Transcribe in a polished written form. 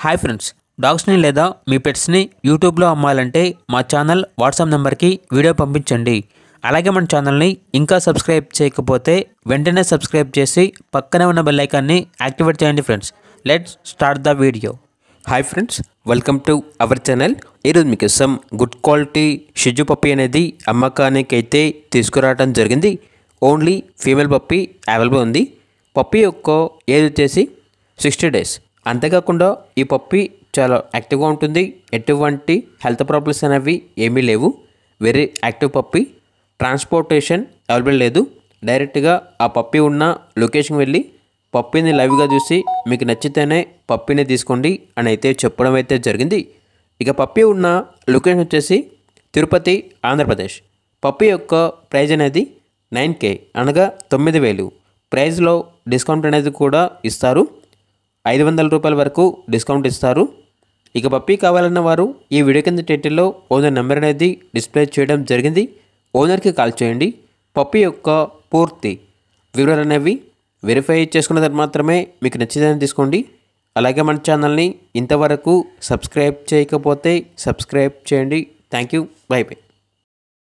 Hi friends, డాగ్స్ని లేదా మీ పెట్స్ని యూట్యూబ్లో అమ్మాలంటే మా ఛానల్ వాట్సాప్ నెంబర్కి వీడియో పంపించండి. అలాగే మన ఛానల్ని ఇంకా సబ్స్క్రైబ్ చేయకపోతే వెంటనే సబ్స్క్రైబ్ చేసి పక్కనే ఉన్న బెల్ ఐకాన్ని యాక్టివేట్ చేయండి friends. Let's start the video. Hi friends, welcome to our channel. ఈరోజు మీకోసం గుడ్ క్వాలిటీ షిజు పప్పీ అనేది అమ్మకానికి అయితే తీసుకురావడం జరిగింది. ఓన్లీ ఫీమేల్ పప్పీ అవైలబుల్ ఉంది. పప్పీ యొక్క ఏజ్ వచ్చేసి 60 days. అంతేకాకుండా ఈ పప్పీ చాలా యాక్టివ్గా ఉంటుంది. ఎటువంటి హెల్త్ ప్రాబ్లమ్స్ అనేవి ఏమీ లేవు. Very active puppy. Transportation available లేదు. డైరెక్ట్గా ఆ పప్పీ ఉన్న లొకేషన్కి వెళ్ళి పప్పీని లైవ్గా చూసి మీకు నచ్చితేనే పప్పీని తీసుకోండి అని అయితే చెప్పడం అయితే జరిగింది. ఇక పప్పీ ఉన్న లొకేషన్ వచ్చేసి తిరుపతి, ఆంధ్రప్రదేశ్. పప్పీ యొక్క ప్రైజ్ అనేది 9K అనగా 9,000. ప్రైజ్లో డిస్కౌంట్ అనేది కూడా ఇస్తారు. 500 రూపాయల వరకు డిస్కౌంట్ ఇస్తారు. ఇక పప్పీ కావాలన్న వారు ఈ వీడియో కింద టైటిల్లో ఓనర్ నెంబర్ అనేది డిస్ప్లే చేయడం జరిగింది. ఓనర్కి కాల్ చేయండి. పప్పీ యొక్క పూర్తి వివరాలు అనేవి వెరిఫై చేసుకున్న తర్వాత మాత్రమే మీకు నచ్చిదని తీసుకోండి. అలాగే మన ఛానల్ని ఇంతవరకు సబ్స్క్రైబ్ చేయకపోతే సబ్స్క్రైబ్ చేయండి. Thank you. By by.